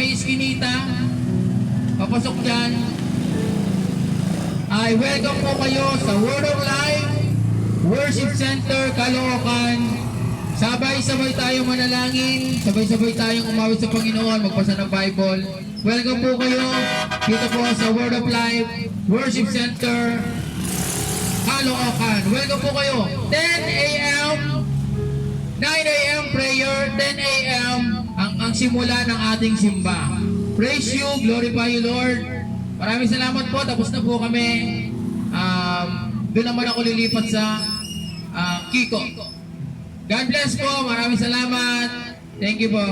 may iskinita, papasok dyan, ay welcome po kayo sa Word of Life Worship Center, Caloocan. Sabay-sabay tayo manalangin, sabay-sabay tayong umawit sa Panginoon, magbasa ng Bible. Welcome po kayo dito po sa Word of Life Worship Center, Caloocan. Welcome po kayo. 10 a.m., 9 a.m. prayer, 10 a.m. ang simula ng ating simba. Praise you, glorify you, Lord. Maraming salamat po. Tapos na po kami. Doon naman ako lilipat sa Kiko. God bless po. Maraming salamat. Thank you po.